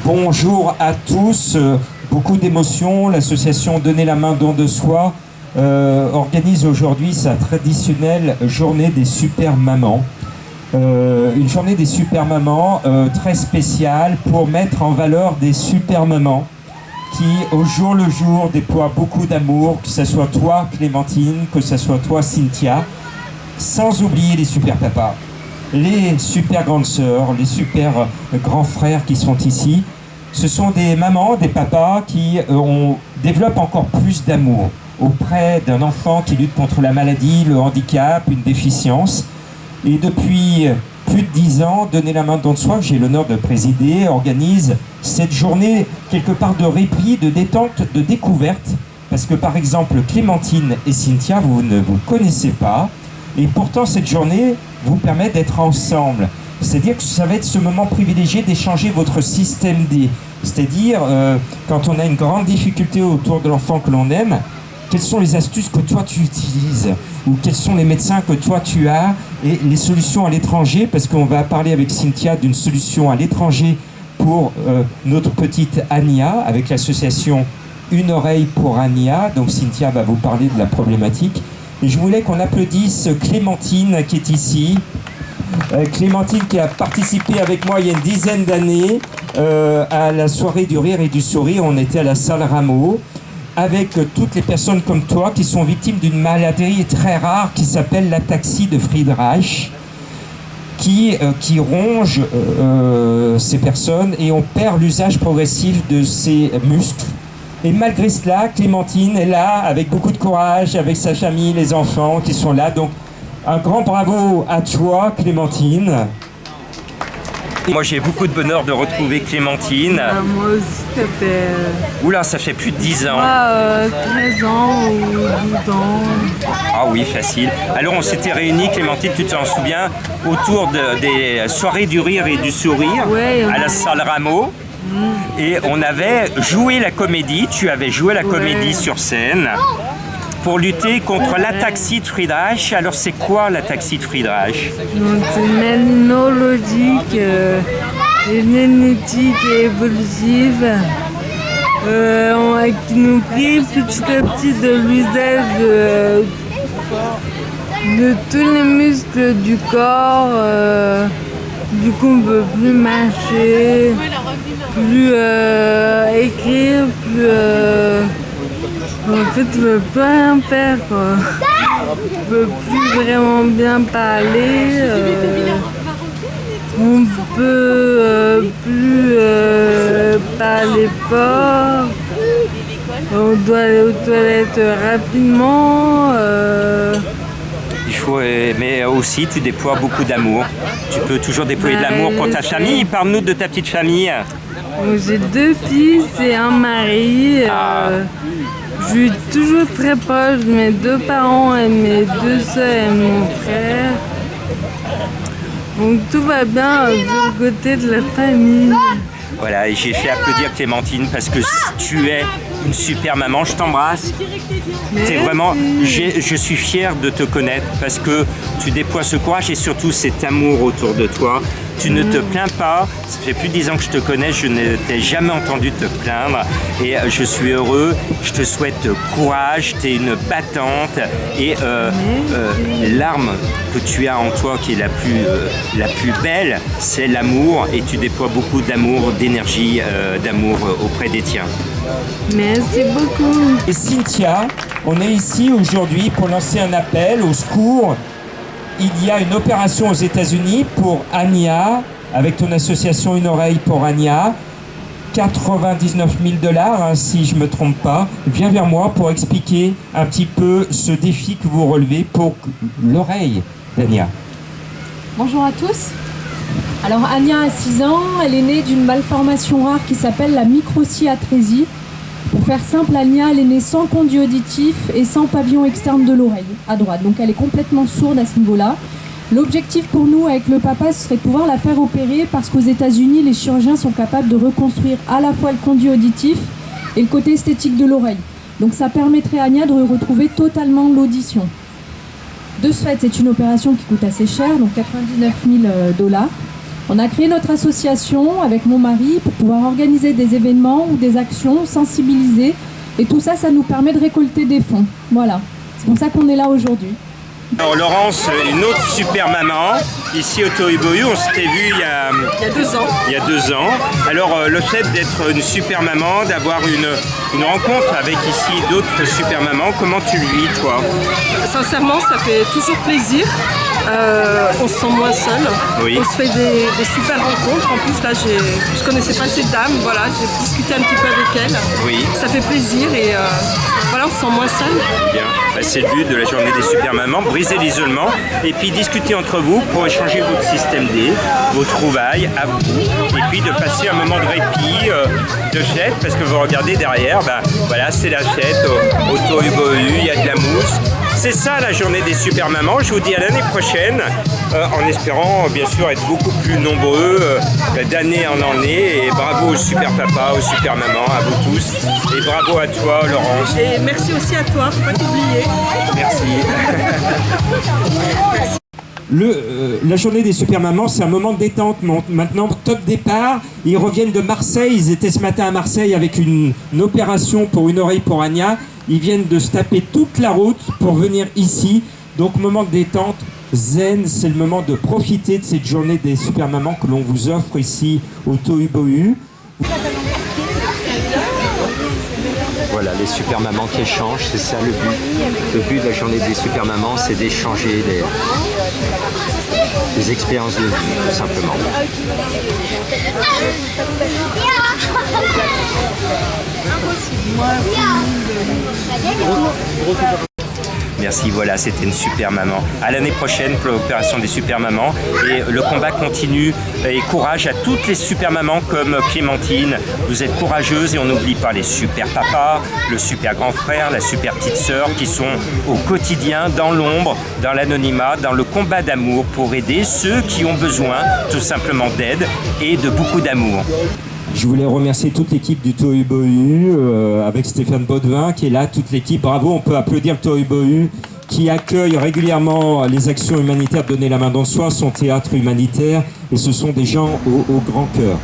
Bonjour à tous, beaucoup d'émotions. L'association Donner la main, don de soi organise aujourd'hui sa traditionnelle journée des super mamans. Une journée des super mamans très spéciale pour mettre en valeur des super mamans qui, au jour le jour, déploient beaucoup d'amour, que ce soit toi, Clémentine, que ce soit toi, Cynthia, sans oublier les super papas, les super grandes sœurs, les super grands frères qui sont ici. Ce sont des mamans, des papas qui développent encore plus d'amour auprès d'un enfant qui lutte contre la maladie, le handicap, une déficience. Et depuis plus de 10 ans, Donner la main, don de soi, que j'ai l'honneur de présider, organise cette journée quelque part de répit, de détente, de découverte. Parce que par exemple, Clémentine et Cynthia, vous ne vous connaissez pas. Et pourtant, cette journée vous permet d'être ensemble. C'est-à-dire que ça va être ce moment privilégié d'échanger votre système D. C'est-à-dire, quand on a une grande difficulté autour de l'enfant que l'on aime, quelles sont les astuces que toi tu utilises? Ou quels sont les médecins que toi tu as? Et les solutions à l'étranger, parce qu'on va parler avec Cynthia d'une solution à l'étranger pour notre petite Ania, avec l'association Une oreille pour Ania. Donc Cynthia va vous parler de la problématique. Et je voulais qu'on applaudisse Clémentine qui est ici. Clémentine qui a participé avec moi il y a une dizaine d'années à la soirée du rire et du sourire. On était à la salle Rameau avec toutes les personnes comme toi qui sont victimes d'une maladie très rare qui s'appelle l'ataxie de Friedreich, qui ronge ces personnes et on perd l'usage progressif de ses muscles. Et malgré cela, Clémentine est là avec beaucoup de courage, avec sa famille, les enfants qui sont là. Donc un grand bravo à toi, Clémentine. Moi, j'ai beaucoup de bonheur de retrouver Clémentine. Moi aussi, ça fait... Oula, ça fait plus de 10 ans. 13 ans ou 12 ans. Ah oui, facile. Alors, on s'était réunis, Clémentine, tu t'en souviens, autour des soirées du rire et du sourire, à la salle Rameau. Et on avait joué la comédie, tu avais joué la comédie sur scène pour lutter contre l'ataxie de Friedreich. Alors c'est quoi l'ataxie de Friedreich? Donc c'est une maladie neurologique, génétique et évolutive qui nous prive petit à petit de l'usage de tous les muscles du corps. Du coup on ne peut plus marcher, plus écrire, plus... En fait, on ne peut pas rien faire, quoi. On ne peut plus vraiment bien parler. On ne peut plus parler fort. On doit aller aux toilettes rapidement. Il faut, mais aussi, tu déploies beaucoup d'amour. Tu peux toujours déployer de l'amour pour ta famille. Parle-nous de ta petite famille. J'ai 2 fils et un mari. Je suis toujours très proche de mes 2 parents et mes 2 sœurs et mon frère. Donc tout va bien du côté de la famille. Voilà, et j'ai fait applaudir Clémentine parce que tu es une super maman. Je t'embrasse. T'es vraiment, je suis fier de te connaître parce que tu déploies ce courage et surtout cet amour autour de toi. Tu ne te plains pas. Ça fait plus de 10 ans que je te connais. Je ne t'ai jamais entendu te plaindre. Et je suis heureux. Je te souhaite courage. Tu es une battante. Et l'arme que tu as en toi qui est la plus belle, c'est l'amour. Et tu déploies beaucoup d'amour, d'énergie, d'amour auprès des tiens. Merci beaucoup. Et Cynthia, on est ici aujourd'hui pour lancer un appel au secours. Il y a une opération aux États-Unis pour Ania, avec ton association Une oreille pour Ania. 99 000 $, hein, si je ne me trompe pas. Viens vers moi pour expliquer un petit peu ce défi que vous relevez pour l'oreille d'Ania. Bonjour à tous. Alors Ania a 6 ans, elle est née d'une malformation rare qui s'appelle la microcyathrésie. Pour faire simple, Ania, elle est née sans conduit auditif et sans pavillon externe de l'oreille à droite. Donc elle est complètement sourde à ce niveau-là. L'objectif pour nous avec le papa, ce serait de pouvoir la faire opérer parce qu'aux États-Unis, les chirurgiens sont capables de reconstruire à la fois le conduit auditif et le côté esthétique de l'oreille. Donc ça permettrait à Ania de retrouver totalement l'audition. De ce fait, c'est une opération qui coûte assez cher, donc 99 000 $. On a créé notre association avec mon mari pour pouvoir organiser des événements ou des actions, sensibiliser. Et tout ça, ça nous permet de récolter des fonds. Voilà, c'est pour ça qu'on est là aujourd'hui. Alors Laurence, une autre super maman, ici au Tohubohu, on s'était vu il y a 2 ans. Il y a 2 ans. Alors le fait d'être une super maman, d'avoir une rencontre avec ici d'autres super mamans, comment tu le vis toi? Sincèrement, ça fait toujours plaisir. On se sent moins seul. Oui. On se fait des super rencontres. En plus, là, je connaissais pas cette dame. Voilà, j'ai discuté un petit peu avec elle. Oui. Ça fait plaisir et voilà, on se sent moins seul. Bien. Bah, c'est le but de la journée des super mamans, briser l'isolement et puis discuter entre vous pour échanger votre système D, vos trouvailles à vous. Et puis de passer un moment de répit, de fête, parce que vous regardez derrière, bah, voilà, c'est la fête au Tohubohu, il y a de la mousse. C'est ça la journée des super mamans. Je vous dis à l'année prochaine, en espérant bien sûr être beaucoup plus nombreux d'année en année. Et bravo aux super papas, aux super mamans, à vous tous. Et bravo à toi Laurence. Et merci aussi à toi, faut pas t'oublier. Merci. La journée des super mamans, c'est un moment de détente. Maintenant, top départ. Ils reviennent de Marseille. Ils étaient ce matin à Marseille avec une opération pour une oreille pour Anya. Ils viennent de se taper toute la route pour venir ici. Donc, moment de détente. Zen, c'est le moment de profiter de cette journée des super mamans que l'on vous offre ici au Tohubohu. Voilà, les super mamans qui échangent, c'est ça le but. Le but de la journée des super mamans, c'est d'échanger des expériences de vie, tout simplement. Merci, voilà, c'était une super maman. À l'année prochaine pour l'opération des super mamans. Et le combat continue. Et courage à toutes les super mamans comme Clémentine. Vous êtes courageuses et on n'oublie pas les super papas, le super grand frère, la super petite sœur qui sont au quotidien, dans l'ombre, dans l'anonymat, dans le combat d'amour pour aider ceux qui ont besoin tout simplement d'aide et de beaucoup d'amour. Je voulais remercier toute l'équipe du Tohubohu, avec Stéphane Baudevin qui est là, toute l'équipe. Bravo, on peut applaudir le Tohubohu qui accueille régulièrement les actions humanitaires Donner la main dans soi, son théâtre humanitaire. Et ce sont des gens au grand cœur.